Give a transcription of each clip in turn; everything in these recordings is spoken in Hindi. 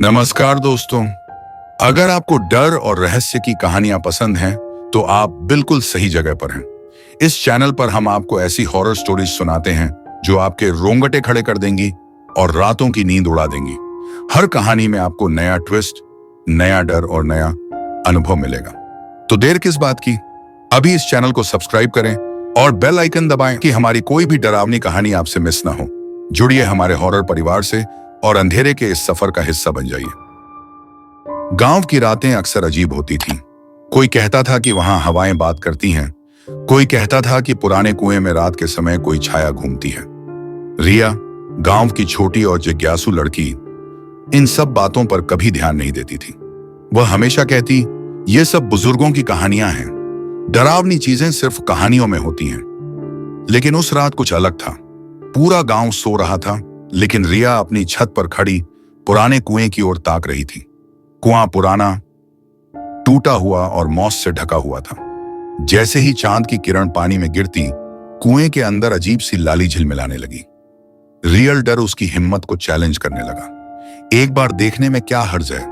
नमस्कार दोस्तों। अगर आपको डर और रहस्य की कहानियां पसंद हैं, तो आप बिल्कुल सही जगह पर हैं। इस चैनल पर हम आपको ऐसी हॉरर स्टोरीज सुनाते हैं जो आपके रोंगटे खड़े कर देंगी और रातों की नींद उड़ा देंगी। हर कहानी में आपको नया ट्विस्ट, नया डर और नया अनुभव मिलेगा। तो देर किस बात की, अभी इस चैनल को सब्सक्राइब करें और बेल आइकन दबाएं कि हमारी कोई भी डरावनी कहानी आपसे मिस ना हो। जुड़िए हमारे हॉरर परिवार से और अंधेरे के इस सफर का हिस्सा बन जाइए। गांव की रातें अक्सर अजीब होती थीं। कोई कहता था कि वहां हवाएं बात करती हैं, कोई कहता था कि पुराने कुएं में रात के समय कोई छाया घूमती है। रिया, गांव की छोटी और जिज्ञासु लड़की, इन सब बातों पर कभी ध्यान नहीं देती थी। वह हमेशा कहती, ये सब बुजुर्गों की कहानियां हैं, डरावनी चीजें सिर्फ कहानियों में होती हैं। लेकिन उस रात कुछ अलग था। पूरा गांव सो रहा था, लेकिन रिया अपनी छत पर खड़ी पुराने कुएं की ओर ताक रही थी। कुआं पुराना, टूटा हुआ और मौस से ढका हुआ था। जैसे ही चांद की किरण पानी में गिरती, कुएं के अंदर अजीब सी लाली झिलमिलाने लगी। रियल डर उसकी हिम्मत को चैलेंज करने लगा। एक बार देखने में क्या हर्ज है,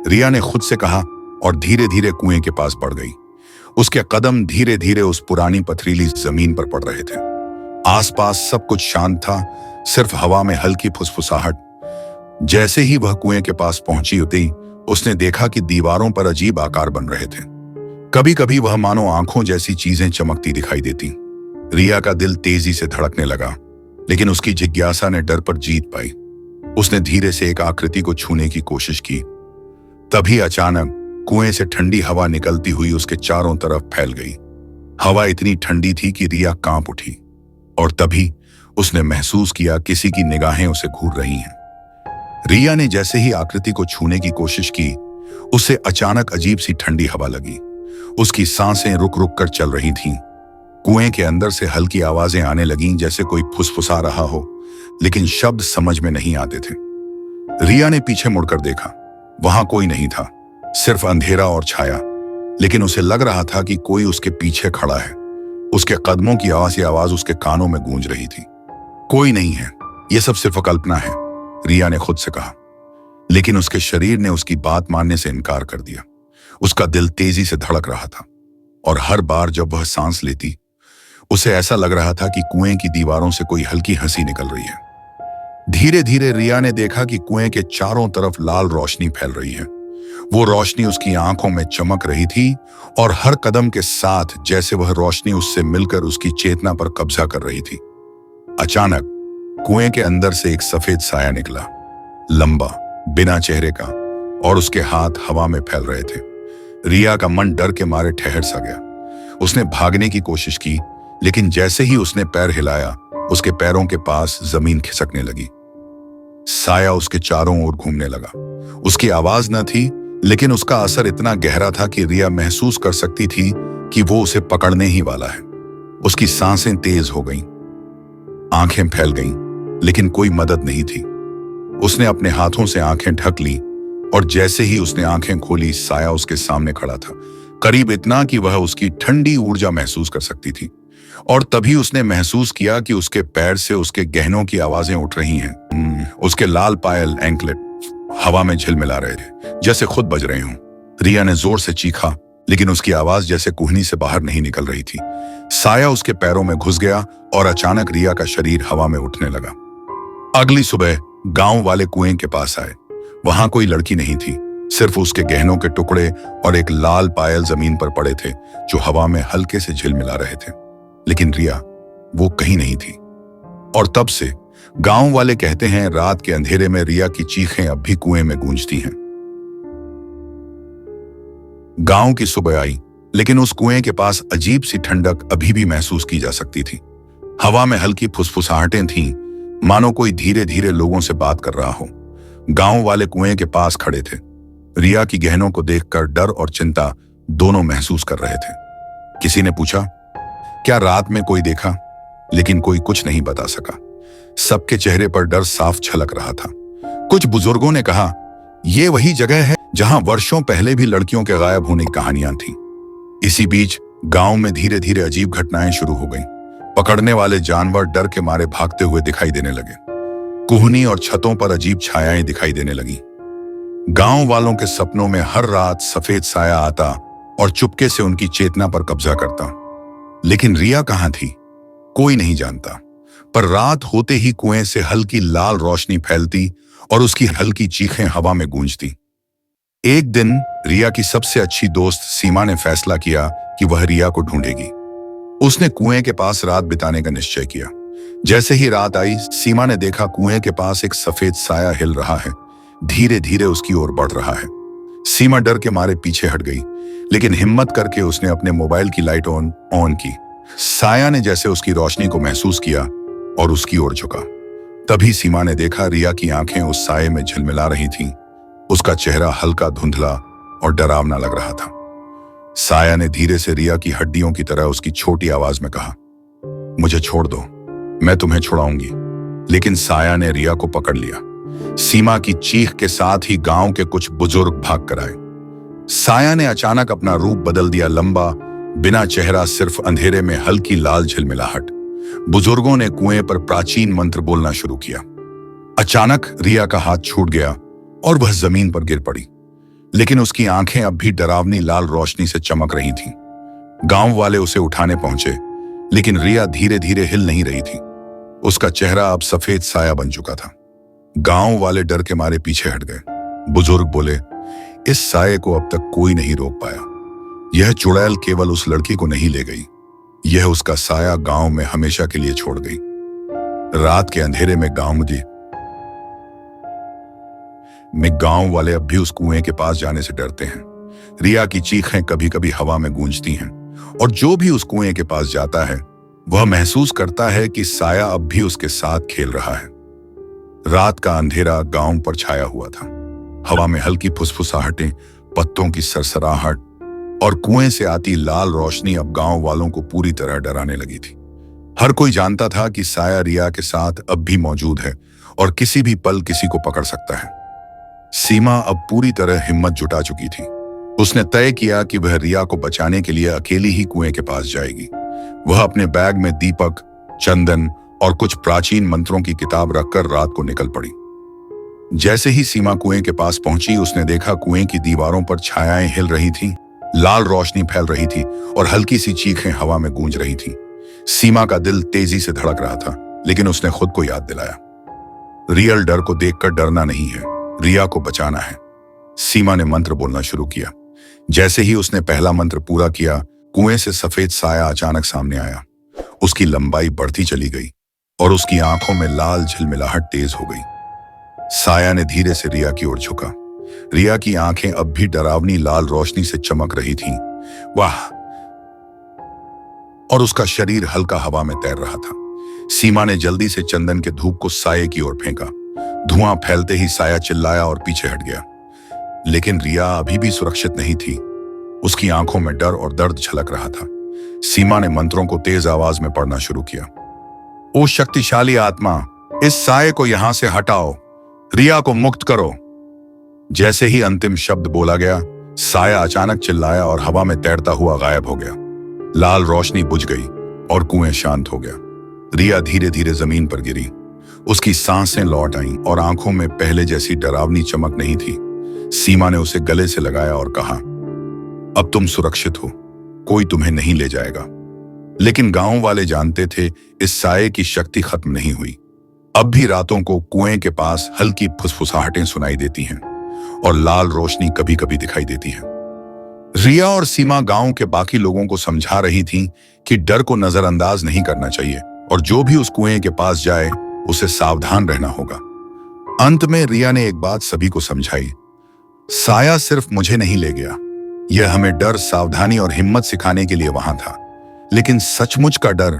रिया ने खुद से कहा और धीरे धीरे कुएं के पास बढ़ गई। उसके कदम धीरे धीरे उस पुरानी पथरीली जमीन पर पड़ रहे थे। आसपास सब कुछ शांत था, सिर्फ हवा में हल्की फुसफुसाहट। जैसे ही वह कुएं के पास पहुंची उतरी, उसने देखा कि दीवारों पर अजीब आकार बन रहे थे। कभी कभी वह मानो आंखों जैसी चीजें चमकती दिखाई देती। रिया का दिल तेजी से धड़कने लगा, लेकिन उसकी जिज्ञासा ने डर पर जीत पाई। उसने धीरे से एक आकृति को छूने की कोशिश की। तभी अचानक कुएं से ठंडी हवा निकलती हुई उसके चारों तरफ फैल गई। हवा इतनी ठंडी थी कि रिया कांप उठी, और तभी उसने महसूस किया किसी की निगाहें उसे घूर रही हैं। रिया ने जैसे ही आकृति को छूने की कोशिश की, उसे अचानक अजीब सी ठंडी हवा लगी। उसकी सांसें रुक रुक कर चल रही थीं। कुएं के अंदर से हल्की आवाजें आने लगीं, जैसे कोई फुसफुसा रहा हो, लेकिन शब्द समझ में नहीं आते थे। रिया ने पीछे मुड़कर देखा। वहां कोई नहीं था, सिर्फ अंधेरा और छाया। लेकिन उसे लग रहा था कि कोई उसके पीछे खड़ा है। उसके कदमों की आवाज उसके कानों में गूंज रही थी। कोई नहीं है, यह सब सिर्फ कल्पना है, रिया ने खुद से कहा। लेकिन उसके शरीर ने उसकी बात मानने से इनकार कर दिया। उसका दिल तेजी से धड़क रहा था, और हर बार जब वह सांस लेती, उसे ऐसा लग रहा था कि कुएं की दीवारों से कोई हल्की हंसी निकल रही है। धीरे धीरे रिया ने देखा कि कुएं के चारों तरफ लाल रोशनी फैल रही है। वो रोशनी उसकी आंखों में चमक रही थी, और हर कदम के साथ जैसे वह रोशनी उससे मिलकर उसकी चेतना पर कब्जा कर रही थी। अचानक कुएं के अंदर से एक सफेद साया निकला, लंबा, बिना चेहरे का, और उसके हाथ हवा में फैल रहे थे। रिया का मन डर के मारे ठहर सा गया। उसने भागने की कोशिश की, लेकिन जैसे ही उसने पैर हिलाया, उसके पैरों के पास जमीन खिसकने लगी। साया उसके चारों ओर घूमने लगा। उसकी आवाज न थी, लेकिन उसका असर इतना गहरा था कि रिया महसूस कर सकती थी कि वो उसे पकड़ने ही वाला है। उसकी सांसें तेज हो गईं, आंखें फैल गईं, लेकिन कोई मदद नहीं थी। उसने अपने हाथों से आंखें ढक ली, और जैसे ही उसने आंखें खोली, साया उसके सामने खड़ा था, करीब इतना कि वह उसकी ठंडी ऊर्जा महसूस कर सकती थी। और तभी उसने महसूस किया कि उसके पैर से उसके गहनों की आवाजें उठ रही हैं। उसके लाल पायल, एंकलेट हवा में झिलमिला रहे थे, जैसे खुद बज रहे हों। रिया ने जोर से चीखा, लेकिन उसकी आवाज जैसे कुहनी से बाहर नहीं निकल रही थी। साया उसके पैरों में घुस गया, और अचानक रिया का शरीर हवा में उठने लगा। अगली सुबह गांव वाले कुएं के पास आए। वहां कोई लड़की नहीं थी, सिर्फ उसके गहनों के टुकड़े और एक लाल पायल जमीन पर पड़े थे, जो हवा में हल्के से झिलमिला रहे थे। लेकिन रिया, वो कहीं नहीं थी। और तब से गांव वाले कहते हैं, रात के अंधेरे में रिया की चीखें अब भी कुएं में गूंजती हैं। गांव की सुबह आई, लेकिन उस कुएं के पास अजीब सी ठंडक अभी भी महसूस की जा सकती थी। हवा में हल्की फुसफुसाहटें थीं, मानो कोई धीरे धीरे लोगों से बात कर रहा हो। गांव वाले कुएं के पास खड़े थे। रिया की गहनों को देखकर डर और चिंता दोनों महसूस कर रहे थे। किसी ने पूछा, क्या रात में कोई देखा? लेकिन कोई कुछ नहीं बता सका। सबके चेहरे पर डर साफ झलक रहा था। कुछ बुजुर्गों ने कहा, यह वही जगह है जहां वर्षों पहले भी लड़कियों के गायब होने की कहानियां थीं। इसी बीच गांव में धीरे धीरे अजीब घटनाएं शुरू हो गईं। पकड़ने वाले जानवर डर के मारे भागते हुए दिखाई देने लगे। कुहनी और छतों पर अजीब छायाएं दिखाई देने लगीं। गांव वालों के सपनों में हर रात सफेद साया आता और चुपके से उनकी चेतना पर कब्जा करता। लेकिन रिया कहाँ थी, कोई नहीं जानता। पर रात होते ही कुएं से हल्की लाल रोशनी फैलती और उसकी हल्की चीखें हवा में गूंजती। एक दिन रिया की सबसे अच्छी दोस्त सीमा ने फैसला किया कि वह रिया को ढूंढेगी। उसने कुएं के पास रात बिताने का निश्चय किया। जैसे ही रात आई, सीमा ने देखा कुएं के पास एक सफेद साया हिल रहा है, धीरे धीरे उसकी ओर बढ़ रहा है। सीमा डर के मारे पीछे हट गई, लेकिन हिम्मत करके उसने अपने मोबाइल की लाइट ऑन की। साया ने जैसे उसकी रोशनी को महसूस किया और उसकी ओर झुका। तभी सीमा ने देखा रिया की आंखें उस साये में झिलमिला रही थीं। उसका चेहरा हल्का धुंधला और डरावना लग रहा था। साया ने धीरे से रिया की हड्डियों की तरह उसकी छोटी आवाज में कहा, मुझे छोड़ दो, मैं तुम्हें छुड़ाऊंगी। लेकिन साया ने रिया को पकड़ लिया। सीमा की चीख के साथ ही गांव के कुछ बुजुर्ग भाग कर आए। साया ने अचानक अपना रूप बदल दिया, लंबा, बिना चेहरा, सिर्फ अंधेरे में हल्की लाल झिलमिलाहट। बुजुर्गों ने कुएं पर प्राचीन मंत्र बोलना शुरू किया। अचानक रिया का हाथ छूट गया और वह जमीन पर गिर पड़ी, लेकिन उसकी आंखें अब भी डरावनी लाल रोशनी से चमक रही थीं। गांव वाले उसे उठाने पहुंचे, लेकिन रिया धीरे धीरे हिल नहीं रही थी। उसका चेहरा अब सफेद साया बन चुका था। गांव वाले डर के मारे पीछे हट गए। बुजुर्ग बोले, इस साये को अब तक कोई नहीं रोक पाया। यह चुड़ैल केवल उस लड़की को नहीं ले गई, यह उसका साया गांव में हमेशा के लिए छोड़ गई। रात के अंधेरे में गांव वाले अब भी उस कुएं के पास जाने से डरते हैं। रिया की चीखें कभी कभी हवा में गूंजती हैं, और जो भी उस कुएं के पास जाता है वह महसूस करता है कि साया अब भी उसके साथ खेल रहा है। रात का अंधेरा गांव पर छाया हुआ था। हवा में हल्की फुसफुसाहटें, पत्तों की सरसराहट और कुएं से आती लाल रोशनी अब गांव वालों को पूरी तरह डराने लगी थी। हर कोई जानता था कि साया रिया के साथ अब भी मौजूद है और किसी भी पल किसी को पकड़ सकता है। सीमा अब पूरी तरह हिम्मत जुटा चुकी थी। उसने तय किया कि वह रिया को बचाने के लिए अकेली ही कुएं के पास जाएगी। वह अपने बैग में दीपक, चंदन और कुछ प्राचीन मंत्रों की किताब रखकर रात को निकल पड़ी। जैसे ही सीमा कुएं के पास पहुंची, उसने देखा कुएं की दीवारों पर छायाएं हिल रही थीं, लाल रोशनी फैल रही थी और हल्की सी चीखें हवा में गूंज रही थीं। सीमा का दिल तेजी से धड़क रहा था, लेकिन उसने खुद को याद दिलाया, रियल डर को देखकर डरना नहीं है, रिया को बचाना है। सीमा ने मंत्र बोलना शुरू किया। जैसे ही उसने पहला मंत्र पूरा किया, कुएं से सफेद साया अचानक सामने आया। उसकी लंबाई बढ़ती चली गई और उसकी आंखों में लाल झिलमिलाहट तेज हो गई। साया ने धीरे से रिया की ओर झुका। रिया की आंखें अब भी डरावनी लाल रोशनी से चमक रही थीं। वाह! और उसका शरीर हल्का हवा में तैर रहा था। सीमा ने जल्दी से चंदन के धूप को साये की ओर फेंका। धुआं फैलते ही साया चिल्लाया और पीछे हट गया। लेकिन रिया अभी भी सुरक्षित नहीं थी। उसकी आंखों में डर और दर्द झलक रहा था। सीमा ने मंत्रों को तेज आवाज में पढ़ना शुरू किया। ओ शक्तिशाली आत्मा, इस साये को यहां से हटाओ, रिया को मुक्त करो। जैसे ही अंतिम शब्द बोला गया, साया अचानक चिल्लाया और हवा में तैरता हुआ गायब हो गया। लाल रोशनी बुझ गई और कुएं शांत हो गया। रिया धीरे धीरे जमीन पर गिरी। उसकी सांसें लौट आईं और आंखों में पहले जैसी डरावनी चमक नहीं थी। सीमा ने उसे गले से लगाया और कहा, अब तुम सुरक्षित हो, कोई तुम्हें नहीं ले जाएगा। लेकिन गांव वाले जानते थे, इस साये की शक्ति खत्म नहीं हुई। अब भी रातों को कुएं के पास हल्की फुसफुसाहटें सुनाई देती हैं और लाल रोशनी कभी कभी दिखाई देती है। रिया और सीमा गांव के बाकी लोगों को समझा रही थीं कि डर को नजरअंदाज नहीं करना चाहिए और जो भी उस कुएं के पास जाए उसे सावधान रहना होगा। अंत में रिया ने एक बात सभी को समझाई, साया सिर्फ मुझे नहीं ले गया, यह हमें डर, सावधानी और हिम्मत सिखाने के लिए वहां था। लेकिन सचमुच का डर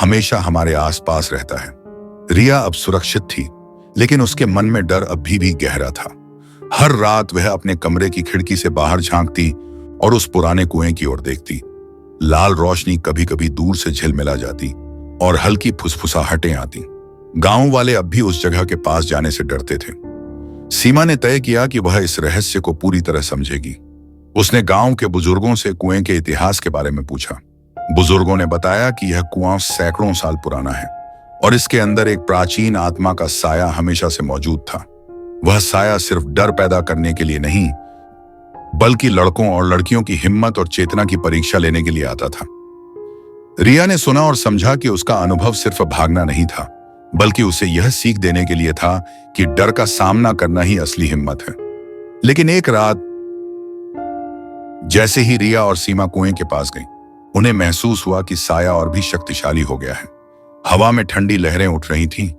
हमेशा हमारे आसपास रहता है। रिया अब सुरक्षित थी, लेकिन उसके मन में डर अभी भी गहरा था। हर रात वह अपने कमरे की खिड़की से बाहर झांकती और उस पुराने कुएं की ओर देखती। लाल रोशनी कभी कभी दूर से झिलमिला जाती और हल्की फुसफुसाहटें आती। गांव वाले अब भी उस जगह के पास जाने से डरते थे। सीमा ने तय किया कि वह इस रहस्य को पूरी तरह समझेगी। उसने गांव के बुजुर्गों से कुएं के इतिहास के बारे में पूछा। बुजुर्गों ने बताया कि यह कुआं सैकड़ों साल पुराना है और इसके अंदर एक प्राचीन आत्मा का साया हमेशा से मौजूद था। वह साया सिर्फ डर पैदा करने के लिए नहीं, बल्कि लड़कों और लड़कियों की हिम्मत और चेतना की परीक्षा लेने के लिए आता था। रिया ने सुना और समझा कि उसका अनुभव सिर्फ भागना नहीं था, बल्कि उसे यह सीख देने के लिए था कि डर का सामना करना ही असली हिम्मत है। लेकिन एक रात जैसे ही रिया और सीमा कुएं के पास गईं, उन्हें महसूस हुआ कि साया और भी शक्तिशाली हो गया है। हवा में ठंडी लहरें उठ रही थीं,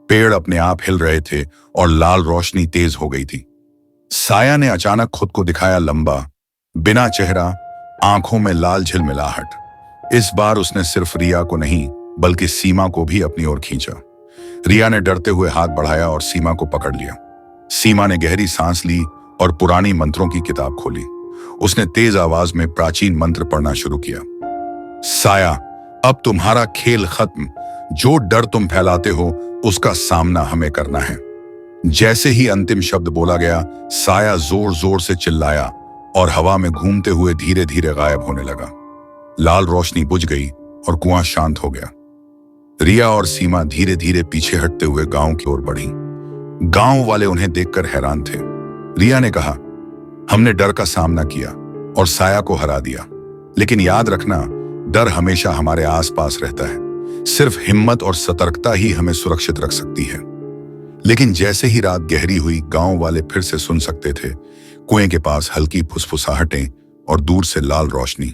पेड़ अपने आप हिल रहे थे और लाल रोशनी तेज हो गई थी। साया ने अचानक खुद को दिखाया लंबा, बिना चेहरा, आंखों में लाल झिलमिलाहट। इस बार उसने सिर्फ रिया को नहीं, बल्कि सीमा को भी अपनी ओर खींचा। रिया ने डरते हुए हाथ बढ़ाया और सीमा को पकड़ लिया। सीमा ने गहरी सांस ली और पुरानी मंत्रों की किताब खोली। उसने तेज आवाज में प्राचीन मंत्र पढ़ना शुरू किया। साया, अब तुम्हारा खेल खत्म। जो डर तुम फैलाते हो, उसका सामना हमें करना है। जैसे ही अंतिम शब्द बोला गया, साया जोर जोर से चिल्लाया और हवा में घूमते हुए धीरे धीरे गायब होने लगा। लाल रोशनी बुझ गई और कुआं शांत हो गया। रिया और सीमा धीरे धीरे पीछे हटते हुए गांव की ओर बढ़ी। गांव वाले उन्हें देखकर हैरान थे। रिया ने कहा, हमने डर का सामना किया और साया को हरा दिया, लेकिन याद रखना, डर हमेशा हमारे आसपास रहता है। सिर्फ हिम्मत और सतर्कता ही हमें सुरक्षित रख सकती है। लेकिन जैसे ही रात गहरी हुई, गांव वाले फिर से सुन सकते थे कुएं के पास हल्की फुसफुसाहटें और दूर से लाल रोशनी।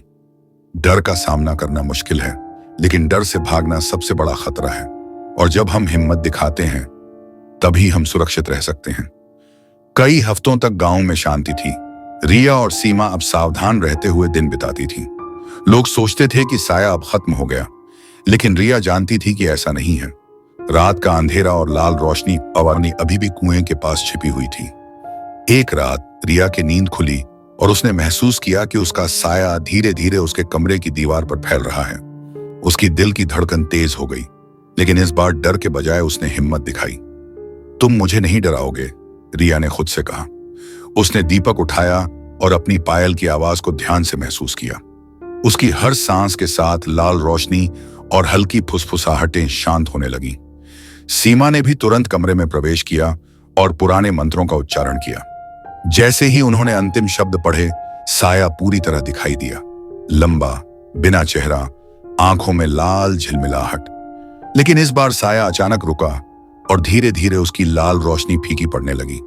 डर का सामना करना मुश्किल है, लेकिन डर से भागना सबसे बड़ा खतरा है। और जब हम हिम्मत दिखाते हैं, तभी हम सुरक्षित रह सकते हैं। कई हफ्तों तक गांव में शांति थी। रिया और सीमा अब सावधान रहते हुए दिन बिताती थीं। लोग सोचते थे कि साया अब खत्म हो गया, लेकिन रिया जानती थी कि ऐसा नहीं है। रात का अंधेरा और लाल रोशनी अवानी अभी भी कुएं के पास छिपी हुई थी। एक रात रिया की नींद खुली और उसने महसूस किया कि उसका साया धीरे धीरे उसके कमरे की दीवार पर फैल रहा है। उसकी दिल की धड़कन तेज हो गई, लेकिन इस बार डर के बजाय उसने हिम्मत दिखाई। तुम मुझे नहीं डराओगे, रिया ने खुद से कहा। उसने दीपक उठाया और अपनी पायल की आवाज को ध्यान से महसूस किया। उसकी हर सांस के साथ लाल रोशनी और हल्की फुसफुसाहटें शांत होने लगी। सीमा ने भी तुरंत कमरे में प्रवेश किया और पुराने मंत्रों का उच्चारण किया। जैसे ही उन्होंने अंतिम शब्द पढ़े, साया पूरी तरह दिखाई दिया, लंबा, बिना चेहरा, आंखों में लाल झिलमिलाहट। लेकिन इस बार साया अचानक रुका और धीरे धीरे उसकी लाल रोशनी फीकी पड़ने लगी।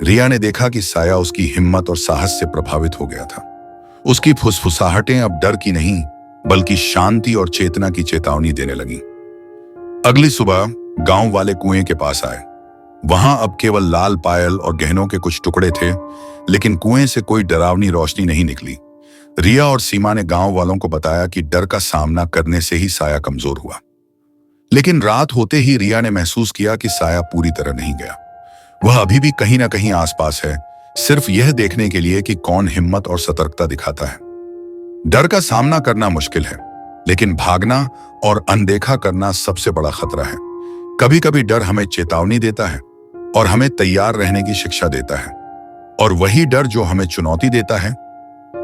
रिया ने देखा कि साया उसकी हिम्मत और साहस से प्रभावित हो गया था। उसकी फुसफुसाहटें अब डर की नहीं, बल्कि शांति और चेतना की चेतावनी देने लगी। अगली सुबह गांव वाले कुएं के पास आए। वहां अब केवल लाल पायल और गहनों के कुछ टुकड़े थे, लेकिन कुएं से कोई डरावनी रोशनी नहीं निकली। रिया और सीमा ने गांव वालों को बताया कि डर का सामना करने से ही साया कमजोर हुआ। लेकिन रात होते ही रिया ने महसूस किया कि साया पूरी तरह नहीं गया। वह अभी भी कहीं ना कहीं आसपास है, सिर्फ यह देखने के लिए कि कौन हिम्मत और सतर्कता दिखाता है। डर का सामना करना मुश्किल है, लेकिन भागना और अनदेखा करना सबसे बड़ा खतरा है। कभी कभी डर हमें चेतावनी देता है और हमें तैयार रहने की शिक्षा देता है, और वही डर जो हमें चुनौती देता है,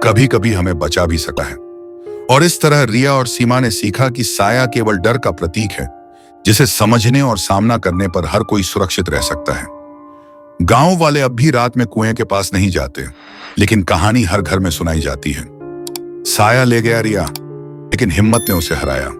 कभी कभी हमें बचा भी सकता है। और इस तरह रिया और सीमा ने सीखा कि साया केवल डर का प्रतीक है, जिसे समझने और सामना करने पर हर कोई सुरक्षित रह सकता है। गांव वाले अब भी रात में कुएं के पास नहीं जाते, लेकिन कहानी हर घर में सुनाई जाती है। साया ले गया रिया, लेकिन हिम्मत ने उसे हराया।